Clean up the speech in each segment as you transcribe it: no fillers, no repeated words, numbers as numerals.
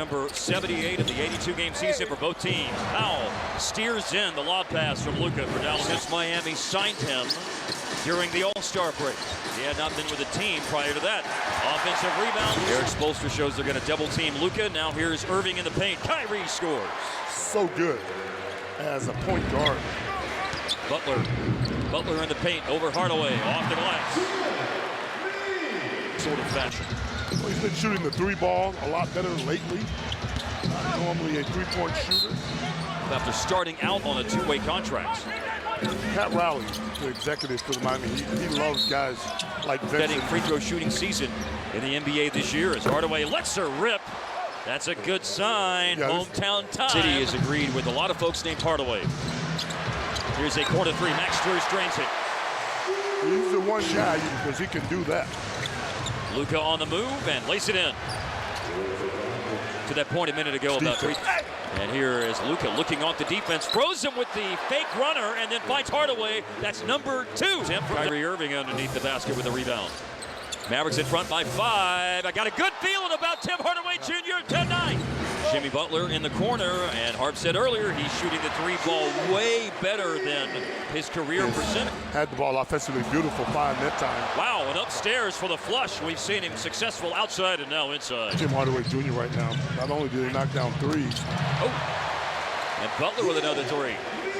number 78 of the 82-game season for both teams. Powell steers in the lob pass from Luka for Dallas. Since Miami signed him during the All-Star break. He had not been with the team prior to that. Offensive rebound. Eric Spoelstra shows they're going to double team Luka. Now here's Irving in the paint. Kyrie scores. So good as a point guard. Butler in the paint over Hardaway. Off the glass. Sort of fashion. Well, he's been shooting the three ball a lot better lately. Not normally a three-point shooter. After starting out on a two-way contract. Pat Riley, the executive for the Miami, he loves guys like Vincent. Betting free throw shooting season in the NBA this year as Hardaway lets her rip. That's a good sign. Yeah, hometown time. City has agreed with a lot of folks named Hardaway. Here's a corner three. Max Strus drains it. He's the one guy because he can do that. Luka on the move and lace it in. To that point a minute ago about three. And here is Luka looking off the defense, frozen with the fake runner, and then finds Hardaway. That's number 2. Kyrie Irving underneath the basket with a rebound. Mavericks in front by 5. I got a good feeling about Tim Hardaway Jr. 10-9. Jimmy Butler in the corner, and Harp said earlier he's shooting the three ball way better than his career percentage. Had the ball offensively beautiful, 5 net time. Wow, and upstairs for the flush. We've seen him successful outside and now inside. Tim Hardaway Jr. right now, not only did he knock down threes. Oh, and Butler with another three.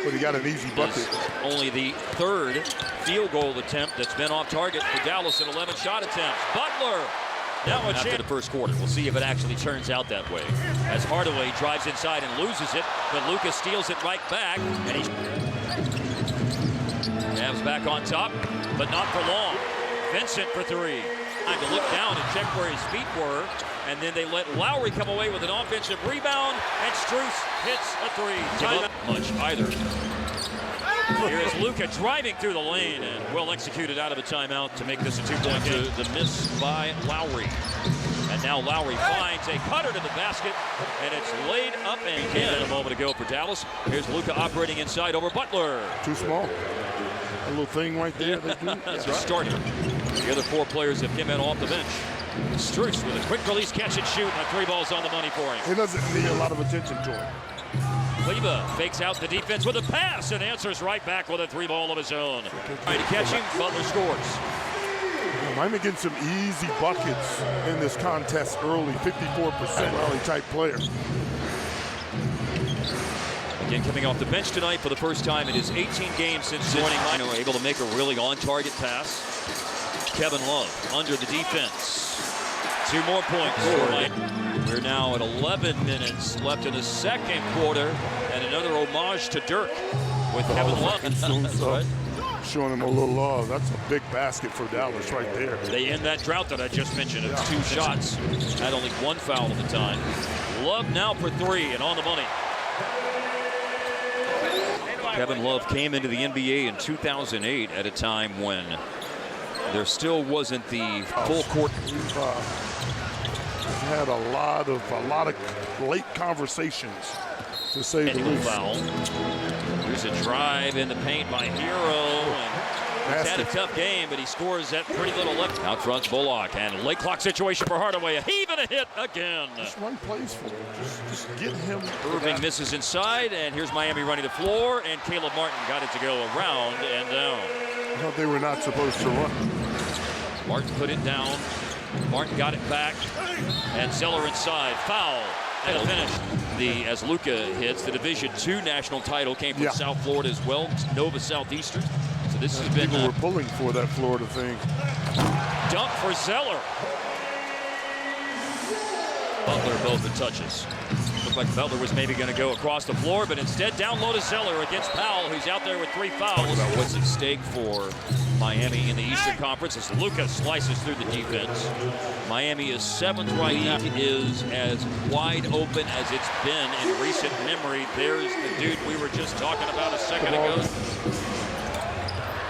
But he got an easy bucket. Only the 3rd field goal attempt that's been off target for Dallas in 11 shot attempts. Butler now after the first quarter. We'll see if it actually turns out that way. As Hardaway drives inside and loses it, but Luka steals it right back. And he Mavs back on top, but not for long. Vincent for 3. Time to look down and check where his feet were. And then they let Lowry come away with an offensive rebound, and Strus hits a 3. Not much either. Here is Luka driving through the lane and well executed out of a timeout to make this a 2-point game. The miss by Lowry. And now Lowry finds a cutter to the basket, and it's laid up and in a moment ago for Dallas. Here's Luka operating inside over Butler. Too small. A little thing right there. They do. That's right. Starting. The other 4 players have come in off the bench. Strus with a quick release catch and shoot, and 3 balls on the money for him. He doesn't need a lot of attention to him. Kleba fakes out the defense with a pass and answers right back with a 3 ball of his own. Trying to catch him, Butler scores. Miami getting some easy buckets in this contest early, 54% Raleigh type player. Again, coming off the bench tonight for the first time in his 18 games since joining Miami, able to make a really on-target pass. Kevin Love under the defense. 2 more points for Miami. We're now at 11 minutes left in the second quarter, and another homage to Dirk with Kevin Love. That's right. Showing him a little love. That's a big basket for Dallas right there. They end that drought that I just mentioned. It's 2 shots. Had only 1 foul at the time. Love now for 3 and on the money. Kevin Love came into the NBA in 2008 at a time when there still wasn't the full court. We've had a lot of late conversations, to say the least. Foul. Here's a drive in the paint by Hero. And he's had a tough game, but he scores that pretty little left. Out front, Bullock, and late clock situation for Hardaway. A heave and a hit again. Just run plays for him. Just get him. Irving misses inside, and here's Miami running the floor, and Caleb Martin got it to go around and down. I thought they were not supposed to run. Martin put it down. Martin got it back, and Zeller inside. Foul. That'll finish. As Luka hits, the Division II national title came from South Florida as well, Nova Southeastern. So this has been. People were pulling for that Florida thing. Dunk for Zeller. Butler both the touches. Looked like Butler was maybe going to go across the floor, but instead down low to Zeller against Powell, who's out there with 3 fouls. What's at stake for Miami in the Eastern Conference as Luka slices through the defense. Miami is 7th right now. He is as wide open as it's been in recent memory. There's the dude we were just talking about a second ago.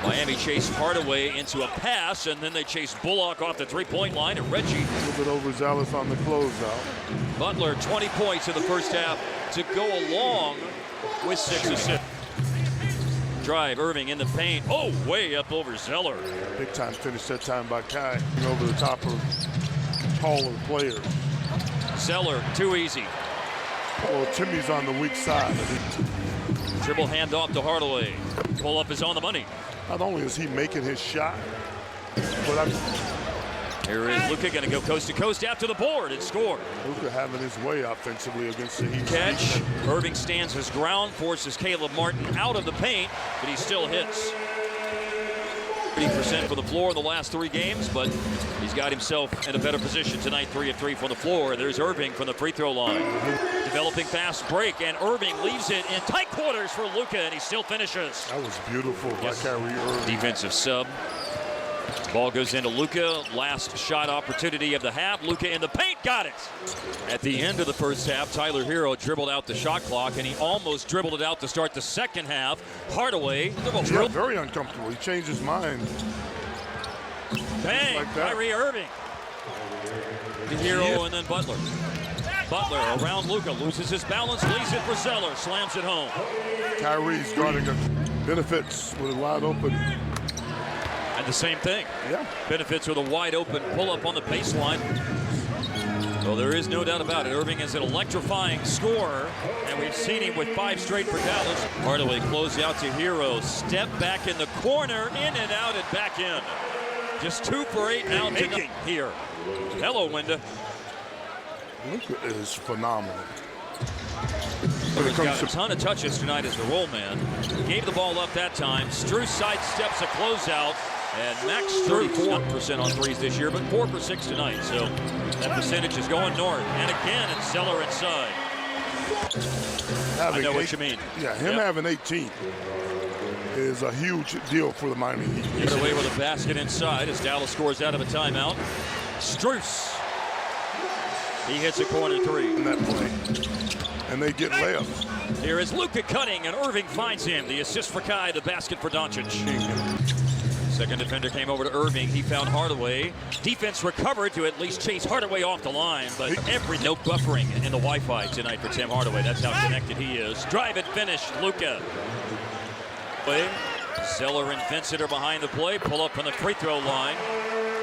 Miami chased Hardaway into a pass, and then they chased Bullock off the 3-point line, and Reggie. A little bit overzealous on the closeout. Butler, 20 points in the first half to go along with 6 assists. Drive, Irving in the paint. Oh, way up over Zeller. Big time finish that time by Kai. Over the top of taller players. Zeller, too easy. Well, Timmy's on the weak side. Dribble handoff to Hardaway. Pull up is on the money. Not only is he making his shot, but Here is Luka going to go coast to coast after the board and score. Luka having his way offensively against the Heat. Catch. Irving stands his ground, forces Caleb Martin out of the paint, but he still hits. 30% for the floor in the last 3 games, but he's got himself in a better position tonight. 3 of 3 from the floor. There's Irving from the free throw line. Developing fast break, and Irving leaves it in tight quarters for Luka, and he still finishes. That was beautiful by Kyrie Irving. Defensive sub. Ball goes into Luka. Last shot opportunity of the half. Luka in the paint, got it. At the end of the first half, Tyler Hero dribbled out the shot clock, and he almost dribbled it out to start the second half. Hardaway. Yeah, very uncomfortable. He changed his mind. Bang, like that. Kyrie Irving. The Hero and then Butler. Butler around Luka, loses his balance, leaves it for Zeller, slams it home. Kyrie's guarding the benefits with a wide open. And the same thing. Yeah. Benefits with a wide open pull-up on the baseline. Well, there is no doubt about it. Irving is an electrifying scorer, and we've seen him with 5 straight for Dallas. Hardaway closed out to Hero. Step back in the corner, in and out and back in. Just 2 for 8 now tonight here. Hello, Wenda. Luka is phenomenal. He's got a ton of touches tonight as the roll man. Gave the ball up that time. Strus sidesteps a closeout. And Max 34% on threes this year, but 4 for 6 tonight. So that percentage is going north. And again, it's Zeller inside. I know what you mean. Yeah, him having 18 is a huge deal for the Miami Heat. Gets away with a basket inside as Dallas scores out of a timeout. Strus. He hits a corner 3. In that play. And they get layups. Here is Luka cutting, and Irving finds him. The assist for Kai, the basket for Doncic. Second defender came over to Irving. He found Hardaway. Defense recovered to at least chase Hardaway off the line, but no buffering in the Wi-Fi tonight for Tim Hardaway. That's how connected he is. Drive it, finish, Luka. Zeller and Vincent are behind the play. Pull up on the free throw line.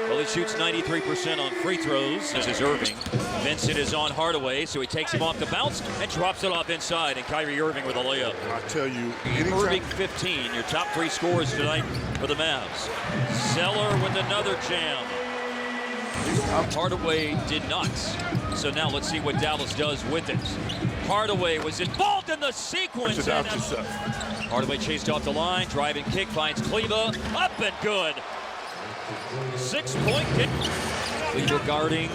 Well, he shoots 93% on free throws. This is Irving. Vincent is on Hardaway, so he takes him off the bounce and drops it off inside. And Kyrie Irving with a layup. I tell you, Irving 15, your top 3 scorers tonight for the Mavs. Zeller with another jam. Hardaway did not. So now let's see what Dallas does with it. Hardaway was involved in the sequence. Hardaway chased off the line, driving kick, finds Kleba, up and good. 6-point kick. Kleba guarding,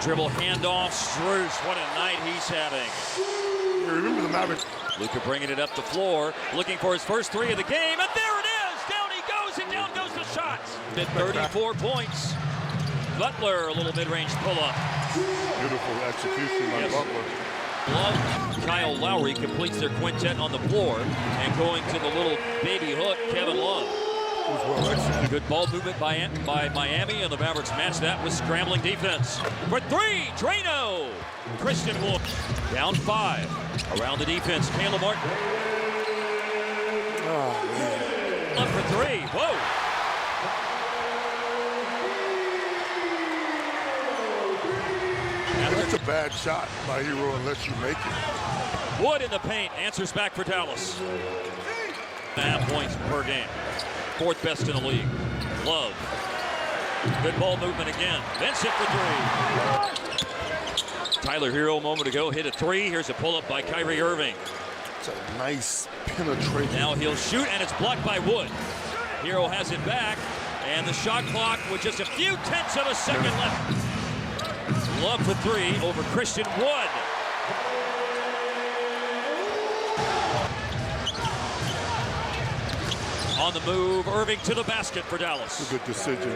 dribble handoff, Strus. What a night he's having. You remember the Mavericks? Luka bringing it up the floor, looking for his first 3 of the game, and there it is! Down he goes, and down goes the shot. At 34 points. Butler, a little mid-range pull-up. Beautiful execution by Butler. Love, Kyle Lowry completes their quintet on the floor, and going to the little baby hook, Kevin Love. Good ball movement by Miami, and the Mavericks match that with scrambling defense. For 3, Drano. Christian Wood down 5. Around the defense, Caleb Martin. Oh, man. Up for 3. Whoa. That's a bad shot by Hero unless you make it. Wood in the paint, answers back for Dallas. 1.5 points per game. 4th best in the league. Love. Good ball movement again. Vincent for 3. Tyler Hero a moment ago hit a 3. Here's a pull-up by Kyrie Irving. It's a nice penetration. Now he'll shoot, and it's blocked by Wood. Hero has it back, and the shot clock with just a few tenths of a second left. Love for 3 over Christian Wood. On the move, Irving to the basket for Dallas. It's a good decision.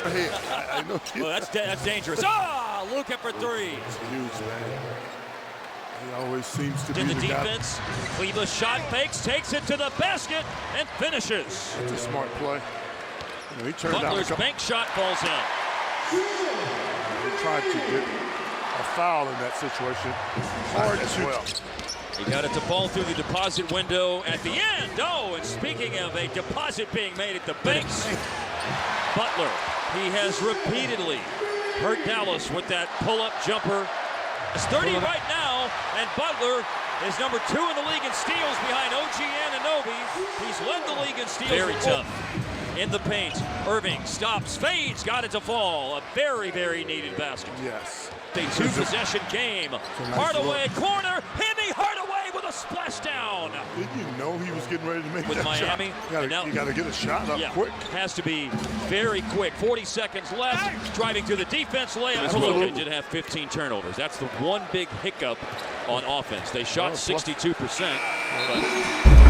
Hey, I know. Well, that's dangerous. Luka for 3. It's huge, man. He always seems to be In the the defense, Kleba shot fakes, takes it to the basket, and finishes. It's a smart play. You know, he turned Butler's out bank shot falls in. He tried to get a foul in that situation. Hard as well. He got it to fall through the deposit window at the end. Oh, and speaking of a deposit being made at the banks, Butler, he has repeatedly hurt Dallas with that pull-up jumper It's 30 right now, and Butler is number 2 in the league in steals behind OG Anunoby. He's led the league in steals. Very tough. In the paint, Irving stops, fades, got it to fall. A very, very needed basket. Yes. A 2-possession game. Hardaway, corner, Hemi Hardaway with a splashdown. Did you know he was getting ready to make with that Miami? shot? You got to get a shot up quick. Has to be very quick. 40 seconds left. Driving to the defense layup. Toluca did have 15 turnovers. That's the one big hiccup on offense. They shot 62%. But